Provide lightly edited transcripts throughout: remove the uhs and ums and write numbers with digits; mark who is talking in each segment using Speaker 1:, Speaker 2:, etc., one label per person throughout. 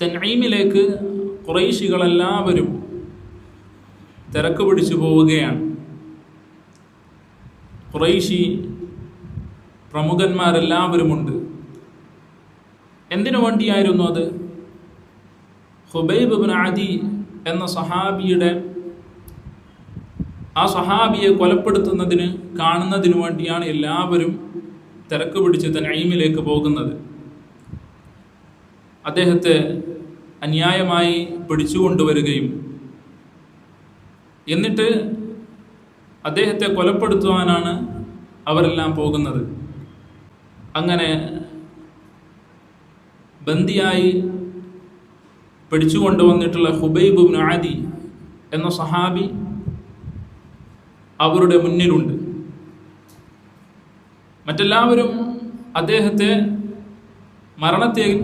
Speaker 1: തൻഈമിലേക്ക് ഖുറൈശികളെല്ലാവരും തിരക്ക് പിടിച്ചു പോവുകയാണ്. ഖുറൈശി പ്രമുഖന്മാരെല്ലാവരുമുണ്ട്. എന്തിനു വേണ്ടിയായിരുന്നു അത്? ഖുബൈബ് ഇബ്നു അദി എന്ന സഹാബിയെ കൊലപ്പെടുത്തുന്നതിന് കാണുന്നതിനു വേണ്ടിയാണ് എല്ലാവരും തിരക്ക് പിടിച്ച് തൻഈമിലേക്ക് പോകുന്നത്. അദ്ദേഹത്തെ അന്യായമായി പിടിച്ചുകൊണ്ടുവരികയും എന്നിട്ട് അദ്ദേഹത്തെ കൊലപ്പെടുത്തുവാനാണ് അവരെല്ലാം പോകുന്നത്. അങ്ങനെ ബന്ദിയായി പിടിച്ചുകൊണ്ടുവന്നിട്ടുള്ള ഖുബൈബ് ഇബ്നു അദി എന്ന സഹാബി അവരുടെ മുന്നിലുണ്ട്. മറ്റെല്ലാവരും അദ്ദേഹത്തെ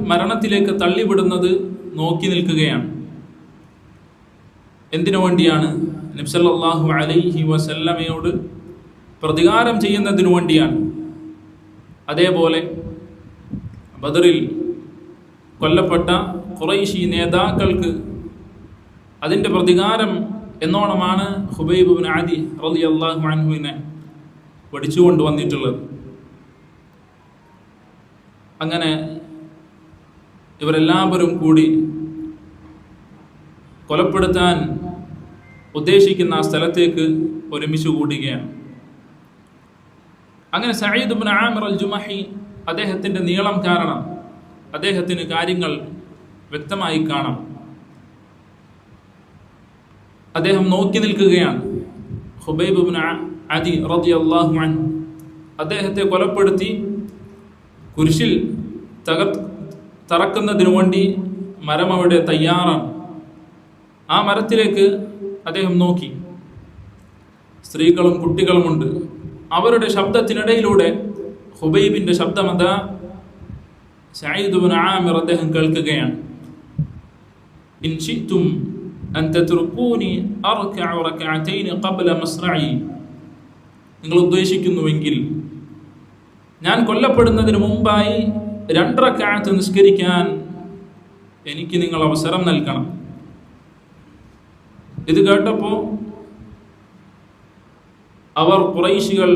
Speaker 1: മരണത്തിലേക്ക് തള്ളിവിടുന്നത് നോക്കി നിൽക്കുകയാണ്. എന്തിനു വേണ്ടിയാണ്? നബി സല്ലല്ലാഹു അലൈഹി വസല്ലമയോട് പ്രതികാരം ചെയ്യുന്നതിനു വേണ്ടിയാണ്. അതേപോലെ ബദറിൽ കൊല്ലപ്പെട്ട ഖുറൈശി നേതാക്കൾക്ക് അതിൻ്റെ പ്രതികാരം എന്നോണമാണ് ഖുബൈബ് ഇബ്നു അദി റളിയല്ലാഹു അൻഹുവിനെ പിടിച്ചുകൊണ്ടുവന്നിട്ടുള്ളത്. അങ്ങനെ ഇവരെല്ലാവരും കൂടി കൊലപ്പെടുത്താൻ ഉദ്ദേശിക്കുന്ന ആ സ്ഥലത്തേക്ക് ഒരുമിച്ച് കൂടുകയാണ്. അങ്ങനെ സഈദ് ഇബ്നു ആമിർ അൽ ജുമഹി, അദ്ദേഹത്തിൻ്റെ നീളം കാരണം അദ്ദേഹത്തിന് കാര്യങ്ങൾ വ്യക്തമായി കാണാം. അദ്ദേഹം നോക്കി നിൽക്കുകയാണ്. ഖുബൈബ് ഇബ്നു അദി റളിയല്ലാഹു അൻഹു അദ്ദേഹത്തെ കൊലപ്പെടുത്തി കുരിശിൽ തറക്കുന്നതിനു വേണ്ടി മരം അവിടെ തയ്യാറാണ്. ആ മരത്തിലേക്ക് അദ്ദേഹം നോക്കി. സ്ത്രീകളും കുട്ടികളുമുണ്ട്. അവരുടെ ശബ്ദത്തിനിടയിലൂടെ ഖുബൈബിൻ്റെ ശബ്ദമതാ സഈദ് ഇബ്നു ആമിർ അദ്ദേഹം കേൾക്കുകയാണ്. ഇൻ ശിഅ്തും അൻ തത്റുകൂനി അർകഉ റകഅതൈൻ ഖബ്ല മസ്റഇ. നിങ്ങൾ ഉദ്ദേശിക്കുന്നുവെങ്കിൽ ഞാൻ കൊല്ലപ്പെടുന്നതിന് മുമ്പായി 2 റക്അത്ത് നിസ്കരിക്കാൻ എനിക്ക് നിങ്ങൾ അവസരം നൽകണം. ഇത് കേട്ടപ്പോൾ അവർ ഖുറൈശികൾ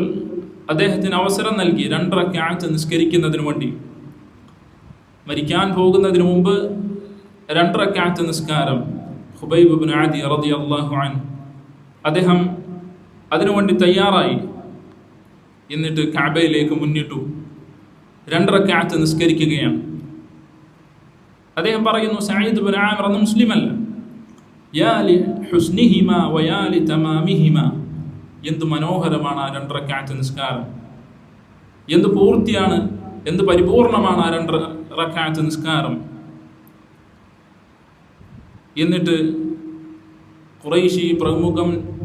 Speaker 1: അദ്ദേഹത്തിന് അവസരം നൽകി 2 റക്അത്ത് നിസ്കരിക്കുന്നതിന് വേണ്ടി. മരിക്കാൻ പോകുന്നതിന് മുമ്പ് 2 റക്അത്ത് നിസ്കാരം ഖുബൈബ് ഇബ്നു അദി റളിയല്ലാഹു അൻഹു അദ്ദേഹം അതിനുവേണ്ടി തയ്യാറായി. എന്നിട്ട് കഅബയിലേക്ക് മുന്നിട്ടു 2 റക്അത്ത് നിസ്കരിക്കുകയാണ്. അദ്ദേഹം പറയുന്നു, സഈദ് ഇബ്നു ആമിർ അന്ന് മുസ്ലിമല്ല. യാ ലി ഹുസ്നിഹിമാ വയാ ലി തമാമിഹിമാ. എന്ത് മനോഹരമാണ് ആ 2 റക്അത്ത് നിസ്കാരം, എന്ത് പൂർത്തിയാണ്, എന്ത് പരിപൂർണമാണ് ആ 2 റക്അത്ത് നിസ്കാരം. എന്നിട്ട് ഖുറൈശി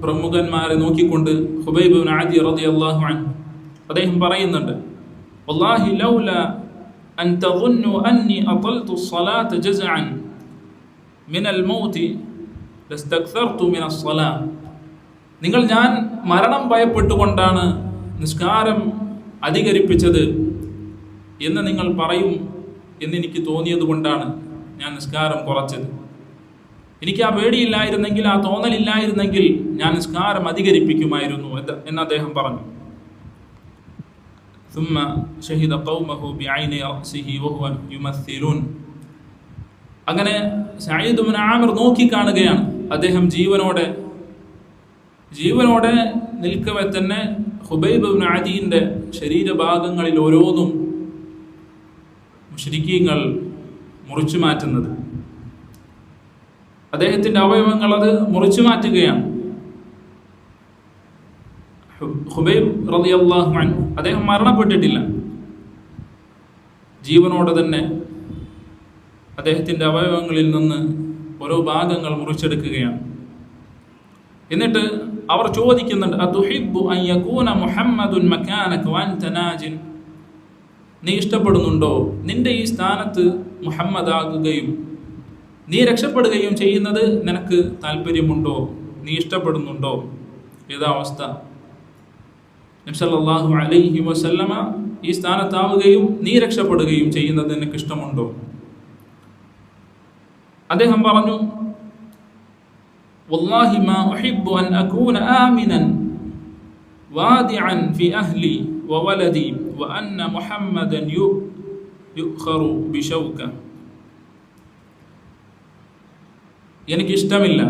Speaker 1: പ്രമുഖന്മാരെ നോക്കിക്കൊണ്ട് ഖുബൈബ് ഇബ്നു അദി റളിയല്ലാഹു അൻഹു അദ്ദേഹം പറയുന്നുണ്ട്, വല്ലാഹി ലൗല അൻ തظنوا അന്നി അطلت الصلاة جزعا من الموت لاستكثرت من الصلاة. നിങ്ങൾ ഞാൻ മരണം ഭയപ്പെട്ടുകൊണ്ടാണ് നിസ്കാരം അധികരിപ്പിച്ചത് എന്ന് നിങ്ങൾ പറയും എന്നെനിക്ക് തോന്നിയത് കൊണ്ടാണ് ഞാൻ നിസ്കാരം കുറച്ചത്. എനിക്ക് ആ പേടിയില്ലായിരുന്നെങ്കിൽ, ആ തോന്നലില്ലായിരുന്നെങ്കിൽ ഞാൻ നിസ്കാരം അധികരിപ്പിക്കുമായിരുന്നു എന്ന് അദ്ദേഹം പറഞ്ഞു. ثم شهد قومه بعين رأسه وهو يمثلون. അങ്ങനെ സഈദ് ഇബ്നു ആമിർ നോക്കി കാണുകയാണ്. അദ്ദേഹം ജീവനോടെ നിൽക്കവെ തന്നെ ഖുബൈബ് ഇബ്നു അദിയുടെ ശരീരഭാഗങ്ങളിൽ ഓരോന്നും മുശ്രിക്കീങ്ങൾ മുറിച്ചു മാറ്റുന്നത്. അദ്ദേഹത്തിൻ്റെ അവയവങ്ങൾ അത് മുറിച്ചു മാറ്റുകയാണ്. ഖുബൈബ് റളിയല്ലാഹു അൻഹു അദ്ദേഹം മരണപ്പെട്ടിട്ടില്ല. ജീവനോടെ തന്നെ അദ്ദേഹത്തിൻ്റെ അവയവങ്ങളിൽ നിന്ന് ഓരോ ഭാഗങ്ങൾ മുറിച്ചെടുക്കുകയാണ്. എന്നിട്ട് അവർ ചോദിക്കുന്നുണ്ട്, അതുഹിബ്ബു അൻ യകൂന മുഹമ്മദുൻ മകാനക വഅൻത നാജിൻ. നീ ഇഷ്ടപ്പെടുന്നുണ്ടോ നിന്റെ ഈ സ്ഥാനത്ത് മുഹമ്മദ് ആകുകയും നീ രക്ഷപ്പെടുകയും ചെയ്യുന്നത് നിനക്ക് താല്പര്യമുണ്ടോ? നീ ഇഷ്ടപ്പെടുന്നുണ്ടോ? ഏതാ അവസ്ഥ? നബി സല്ലല്ലാഹു അലൈഹി വസല്ലമ ഈ സ്ഥാനത്താവുകയും നീ രക്ഷപ്പെടുകയും ചെയ്യുന്നത് നിനക്ക് ഇഷ്ടമുണ്ടോ? അദ്ദേഹം പറഞ്ഞു, വല്ലാഹി മാ ഉഹിബ്ബു അൻ അകൂന ആമിനൻ വാദിഅൻ ഫി അഹ്ലി വവലദി വഅന്ന മുഹമ്മദൻ യുഖറു ബിശൗക. എനിക്കിഷ്ടമില്ല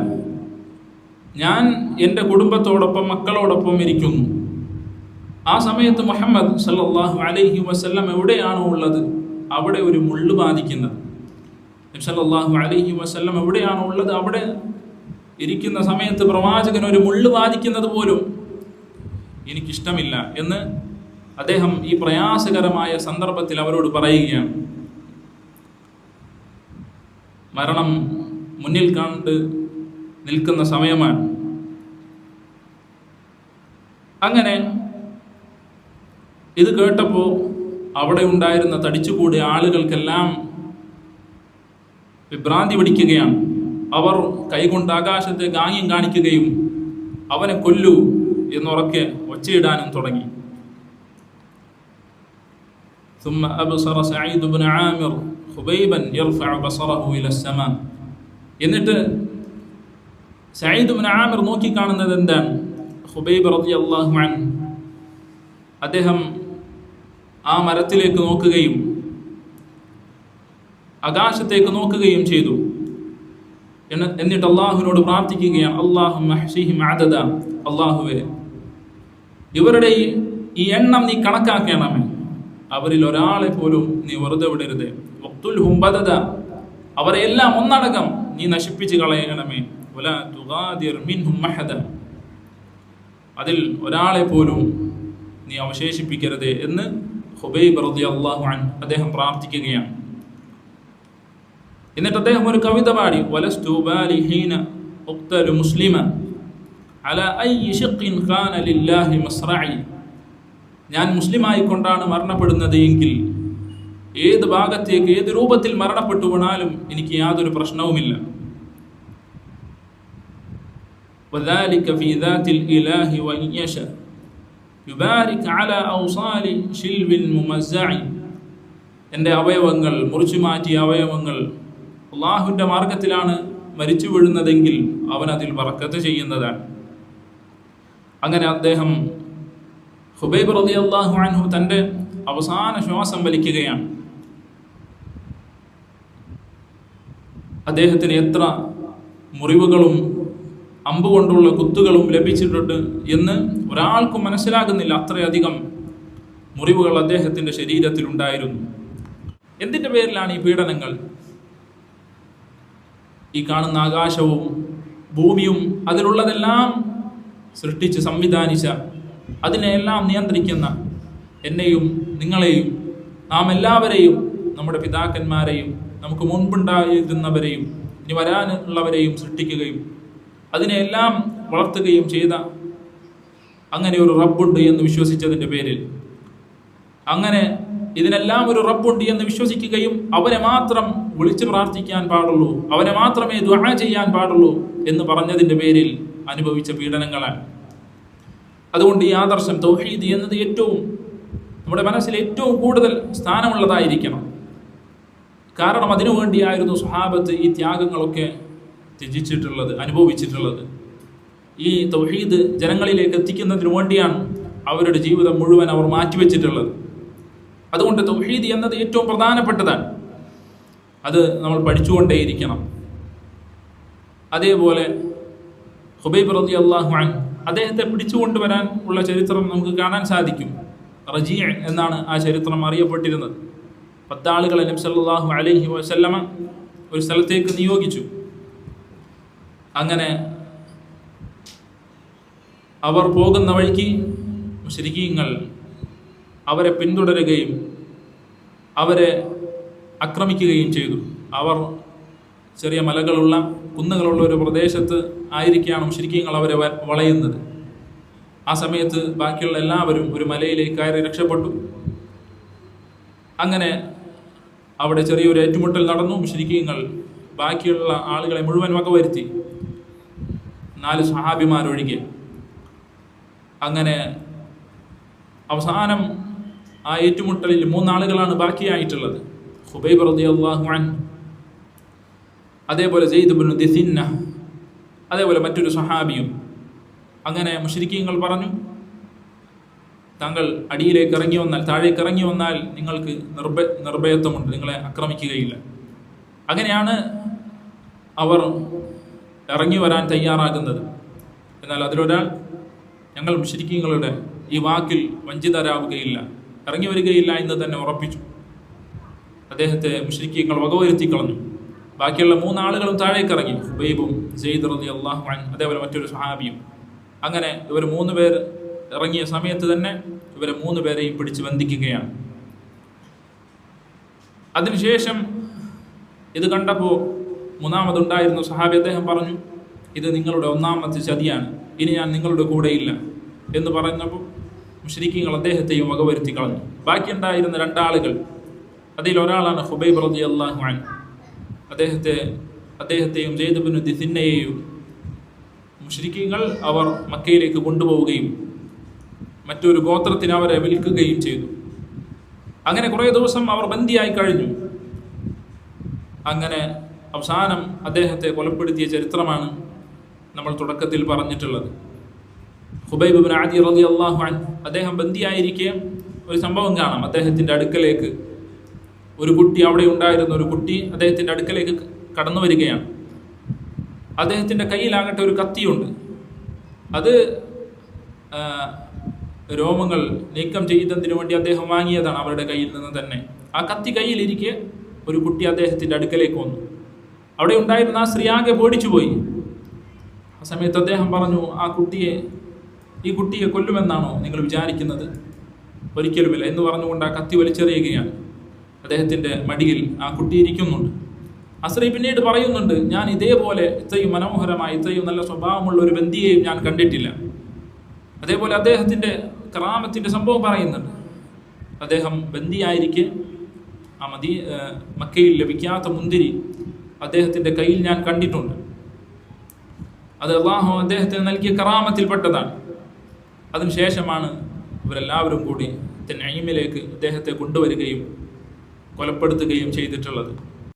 Speaker 1: ഞാൻ എൻ്റെ കുടുംബത്തോടൊപ്പം മക്കളോടൊപ്പം ഇരിക്കുന്നു, ആ സമയത്ത് മുഹമ്മദ് സല്ലല്ലാഹു അലൈഹി വസല്ലം എവിടെയാണോ ഉള്ളത് അവിടെ ഒരു മുള്ളു ബാധിക്കുന്നത്, നബി സല്ലല്ലാഹു അലൈഹി വസല്ലം എവിടെയാണോ ഉള്ളത് അവിടെ ഇരിക്കുന്ന സമയത്ത് പ്രവാചകൻ ഒരു മുള്ളു ബാധിക്കുന്നത് പോലും എനിക്കിഷ്ടമില്ല എന്ന് അദ്ദേഹം ഈ പ്രയാസകരമായ സന്ദർഭത്തിൽ അവരോട് പറയുകയാണ്. മരണം മുന്നിൽ കണ്ട് നിൽക്കുന്ന സമയമാണ്. അങ്ങനെ ഇത് കേട്ടപ്പോൾ അവിടെ ഉണ്ടായിരുന്ന തടിച്ചുകൂടിയ ആളുകൾക്കെല്ലാം വിഭ്രാന്തി പിടിക്കുകയാണ്. അവർ കൈകൊണ്ട് ആകാശത്തേക്ക് ആംഗ്യം കാണിക്കുകയും അവനെ കൊല്ലൂ എന്നുറക്കെ ഒച്ചയിടാനും തുടങ്ങി. ثم أبصر سعيد بن عامر خبيبا يرفع بصره إلى السماء. എന്നിട്ട് സഈദ് ഇബ്നു ആമിർ നോക്കിക്കാണുന്നത് എന്താണ്? ഖുബൈബ് റളിയല്ലാഹു അൻഹു അദ്ദേഹം ആ മരത്തിലേക്ക് നോക്കുകയും ആകാശത്തേക്ക് നോക്കുകയും ചെയ്തു. എന്നിട്ട് അള്ളാഹുവിനോട് പ്രാർത്ഥിക്കുകയാണ്, അല്ലാഹുമ്മ ഹ്സിഹിം അദദ, അല്ലാഹുവേ ഇവരുടെ ഈ എണ്ണം നീ കണക്കാക്കണമേ, അവരിൽ ഒരാളെ പോലും നീ വെറുതെ വിടരുത്. വഖ്തുൽഹും ബദദ, അവരെ എല്ലാം ഒന്നടങ്കം നീ നശിപ്പിച്ച് കളയണമേ. വലാ തുഗാദിർ മിൻഹും അഹദ, അതിൽ ഒരാളെ പോലും നീ അവശേഷിപ്പിക്കരുത് എന്ന് ഖുബൈബ് റളിയല്ലാഹു അൻഹു അദ്ദേഹം പ്രാർത്ഥിക്കുകയാണ്. എന്നിട്ട് അദ്ദേഹം ഒരു കവിത പാടി, വലസ്തു ബാലി ഹീന ഉഖ്തലു മുസ്ലിമ അലാ അയ്യി ശഖ്ഇൻ ഖാന ലില്ലാഹി മസ്റഇ. ഞാൻ മുസ്ലിമായി കൊണ്ടാണ് മരണപ്പെടുന്നത് എങ്കിൽ ഏത് ഭാഗത്തേക്ക് ഏത് രൂപത്തിൽ മരണപ്പെട്ടു വീണാലും എനിക്ക് യാതൊരു പ്രശ്നവുമില്ല. وذلك في ذات الإله وإن يشاء يبارك على أوصال شلب الممزع. എൻ്റെ അവയവങ്ങൾ മുറിച്ചു മാറ്റിയ അവയവങ്ങൾ അള്ളാഹുവിൻ്റെ മാർഗത്തിലാണ് മരിച്ചു വീഴുന്നതെങ്കിൽ അവൻ അതിൽ ബറക്കത്ത് ചെയ്യുന്നതാണ്. അങ്ങനെ അദ്ദേഹം ഖുബൈബ് റളിയല്ലാഹു അൻഹു തൻ്റെ അവസാന ശ്വാസം വലിക്കുകയാണ്. അദ്ദേഹത്തിന് എത്ര മുറിവുകളും അമ്പുകൊണ്ടുള്ള കുത്തുകളും ലഭിച്ചിട്ടുണ്ട് എന്ന് ഒരാൾക്കും മനസ്സിലാകുന്നില്ല. അത്രയധികം മുറിവുകൾ അദ്ദേഹത്തിൻ്റെ ശരീരത്തിൽ ഉണ്ടായിരുന്നു. എന്തിൻ്റെ പേരിലാണ് ഈ പീഡനങ്ങൾ? ഈ കാണുന്ന ആകാശവും ഭൂമിയും അതിലുള്ളതെല്ലാം സൃഷ്ടിച്ച് സംവിധാനിച്ച, അതിനെല്ലാം നിയന്ത്രിക്കുന്ന എന്നെയും നിങ്ങളെയും നാം എല്ലാവരെയും നമ്മുടെ പിതാക്കന്മാരെയും നമുക്ക് മുൻപുണ്ടായിരുന്നവരെയും ഇനി വരാനുള്ളവരെയും സൃഷ്ടിക്കുകയും അതിനെല്ലാം വളർത്തുകയും ചെയ്ത അങ്ങനെ ഒരു റബ്ബുണ്ട് എന്ന് വിശ്വസിച്ചതിൻ്റെ പേരിൽ, അങ്ങനെ ഇതിനെല്ലാം ഒരു റബ്ബുണ്ട് എന്ന് വിശ്വസിക്കുകയും അവനെ മാത്രം വിളിച്ചു പ്രാർത്ഥിക്കാൻ പാടുള്ളൂ, അവനെ മാത്രമേ ദുആ ചെയ്യാൻ പാടുള്ളൂ എന്ന് പറഞ്ഞതിൻ്റെ പേരിൽ അനുഭവിച്ച പീഡനങ്ങളാണ്. അതുകൊണ്ട് ഈ ആദർശം തൗഹീദ് എന്നത് ഏറ്റവും നമ്മുടെ മനസ്സിൽ ഏറ്റവും കൂടുതൽ സ്ഥാനമുള്ളതായിരിക്കണം. കാരണം അതിനു വേണ്ടിയായിരുന്നു സ്വഹാബത്ത് ഈ ത്യാഗങ്ങളൊക്കെ ത്യജിച്ചിട്ടുള്ളത്, അനുഭവിച്ചിട്ടുള്ളത്. ഈ തൗഹീദ് ജനങ്ങളിലേക്ക് എത്തിക്കുന്നതിന് വേണ്ടിയാണ് അവരുടെ ജീവിതം മുഴുവൻ അവർ മാറ്റിവെച്ചിട്ടുള്ളത്. അതുകൊണ്ട് തൗഹീദ് എന്നത് ഏറ്റവും പ്രധാനപ്പെട്ടതാണ്. അത് നമ്മൾ പഠിച്ചുകൊണ്ടേയിരിക്കണം. അതേപോലെ ഖുബൈബ് റളിയല്ലാഹു അൻഹു അദ്ദേഹത്തെ പിടിച്ചുകൊണ്ടുവരാൻ ഉള്ള ചരിത്രം നമുക്ക് കാണാൻ സാധിക്കും. റജീ എന്നാണ് ആ ചരിത്രം അറിയപ്പെട്ടിരുന്നത്. 10 ആളുകളെ നബി സല്ലല്ലാഹു അലൈഹി വസല്ലമ ഒരു സ്ഥലത്തേക്ക് നിയോഗിച്ചു. അങ്ങനെ അവർ പോകുന്ന വഴിക്ക് മുശ്രിക്കീങ്ങൾ അവരെ പിന്തുടരുകയും അവരെ ആക്രമിക്കുകയും ചെയ്തു. അവർ ചെറിയ മലകളുള്ള കുന്നുകളുള്ള ഒരു പ്രദേശത്ത് ആയിരിക്കുകയാണ് മുശ്രിക്കീങ്ങൾ അവരെ വളയുന്നത്. ആ സമയത്ത് ബാക്കിയുള്ള എല്ലാവരും ഒരു മലയിലേക്ക് കയറി രക്ഷപ്പെട്ടു. അങ്ങനെ അവിടെ ചെറിയൊരു ഏറ്റുമുട്ടൽ നടന്നു. മുശ്രിക്കീങ്ങൾ ബാക്കിയുള്ള ആളുകളെ മുഴുവൻ വകവരുത്തി, 4 സ്വഹാബിമാരൊഴികെ. അങ്ങനെ അവസാനം ആ ഏറ്റുമുട്ടലിൽ 3 ആളുകളാണ് ബാക്കിയായിട്ടുള്ളത്. ഖുബൈബ് റളിയല്ലാഹു അൻഹു അതേപോലെ സെയ്ദ് ഇബ്നു ദിസിന്ന, അതേപോലെ മറ്റൊരു സഹാബിയും. അങ്ങനെ മുശ്രിക്കീങ്ങൾ പറഞ്ഞു, താങ്കൾ അടിയിലേക്ക് ഇറങ്ങി വന്നാൽ, താഴേക്ക് ഇറങ്ങി വന്നാൽ നിങ്ങൾക്ക് നിർഭയത്വമുണ്ട്, നിങ്ങളെ ആക്രമിക്കുകയില്ല. അങ്ങനെയാണ് അവർ ഇറങ്ങി വരാൻ തയ്യാറാകുന്നത്. എന്നാൽ അതിലൊരാൾ, ഞങ്ങൾ മുശ്രിക്കീങ്ങളുടെ ഈ വാക്കിൽ വഞ്ചിതരാവുകയില്ല, ഇറങ്ങി വരികയില്ല എന്ന് തന്നെ ഉറപ്പിച്ചു. അദ്ദേഹത്തെ മുശ്രിക്കീങ്ങൾ വകവരുത്തി കളഞ്ഞു. ബാക്കിയുള്ള 3 ആളുകളും താഴേക്ക് ഇറങ്ങി, ഹുബൈബും സെയ്ദ് റളിയല്ലാഹു അൻഹു, അതേപോലെ മറ്റൊരു സഹാബിയും. അങ്ങനെ ഇവർ 3 പേർ ഇറങ്ങിയ സമയത്ത് തന്നെ ഇവരെ 3 പേരെയും പിടിച്ച് ബന്ധിക്കുകയാണ്. അതിനുശേഷം ഇത് കണ്ടപ്പോൾ മൂന്നാമതുണ്ടായിരുന്ന സഹാബി അദ്ദേഹം പറഞ്ഞു, ഇത് നിങ്ങളുടെ 1ാമത്തെ ചതിയാണ്, ഇനി ഞാൻ നിങ്ങളുടെ കൂടെയില്ല എന്ന് പറഞ്ഞപ്പോൾ മുശ്രിക്കീങ്ങൾ അദ്ദേഹത്തെയും വകവരുത്തി കളഞ്ഞു. ബാക്കിയുണ്ടായിരുന്ന 2 ആളുകൾ, അതിലൊരാളാണ് ഹുബൈബ് റളിയല്ലാഹു അൻഹു. അദ്ദേഹത്തെയും സെയ്ദ് ഇബ്നു ദിസിന്നയെയും മുശ്രിക്കീങ്ങൾ അവർ മക്കയിലേക്ക് കൊണ്ടുപോവുകയും മറ്റൊരു ഗോത്രത്തിന് അവരെ വിൽക്കുകയും ചെയ്തു. അങ്ങനെ കുറേ ദിവസം അവർ ബന്ദിയായി കഴിഞ്ഞു. അങ്ങനെ അവസാനം അദ്ദേഹത്തെ കൊലപ്പെടുത്തിയ ചരിത്രമാണ് നമ്മൾ തുടക്കത്തിൽ പറഞ്ഞിട്ടുള്ളത്. ഖുബൈബ് ഇബ്നു അദി റളിയല്ലാഹു അൻഹു അദ്ദേഹം ബന്ദിയായിരിക്കെ ഒരു സംഭവം കാണാം. അദ്ദേഹത്തിൻ്റെ അടുക്കലേക്ക് ഒരു കുട്ടി, അവിടെ ഉണ്ടായിരുന്ന ഒരു കുട്ടി അദ്ദേഹത്തിൻ്റെ അടുക്കലേക്ക് കടന്നു വരികയാണ്. അദ്ദേഹത്തിൻ്റെ കയ്യിലാകട്ടെ ഒരു കത്തിയുണ്ട്. അത് രോമങ്ങൾ നീക്കം ചെയ്യുന്നതിന് വേണ്ടി അദ്ദേഹം വാങ്ങിയതാണ് അവരുടെ കയ്യിൽ നിന്ന് തന്നെ. ആ കത്തി കയ്യിലിരിക്കെ ഒരു കുട്ടി അദ്ദേഹത്തിൻ്റെ അടുക്കലേക്ക് വന്നു. അവിടെ ഉണ്ടായിരുന്ന ആ സ്ത്രീ ആകെ പേടിച്ചുപോയി. ആ സമയത്ത് അദ്ദേഹം പറഞ്ഞു, ഈ കുട്ടിയെ കൊല്ലുമെന്നാണോ നിങ്ങൾ വിചാരിക്കുന്നത്? ഒരിക്കലുമില്ല എന്ന് പറഞ്ഞുകൊണ്ട് ആ കത്തി വലിച്ചെറിയുകയാണ്. അദ്ദേഹത്തിൻ്റെ മടിയിൽ ആ കുട്ടി ഇരിക്കുന്നുണ്ട്. ആ സ്ത്രീ പിന്നീട് പറയുന്നുണ്ട്, ഞാൻ ഇതേപോലെ ഇത്രയും മനോഹരമായി, ഇത്രയും നല്ല സ്വഭാവമുള്ള ഒരു ബന്ദിയെയും ഞാൻ കണ്ടിട്ടില്ല. അതേപോലെ അദ്ദേഹത്തിൻ്റെ കറാമത്തിൻ്റെ സംഭവം പറയുന്നുണ്ട്. അദ്ദേഹം ബന്ദിയായിരിക്കെ ആ മക്കയിൽ ലഭിക്കാത്ത മുന്തിരി അദ്ദേഹത്തിൻ്റെ കയ്യിൽ ഞാൻ കണ്ടിട്ടുണ്ട്. അത് അല്ലാഹു അദ്ദേഹത്തിന് നൽകിയ കറാമത്തിൽപ്പെട്ടതാണ്. അതിനുശേഷമാണ് ഇവരെല്ലാവരും കൂടി തൻഈമിലേക്ക് അദ്ദേഹത്തെ കൊണ്ടുവരികയും കൊലപ്പെടുത്തുകയും ചെയ്തിട്ടുള്ളത്.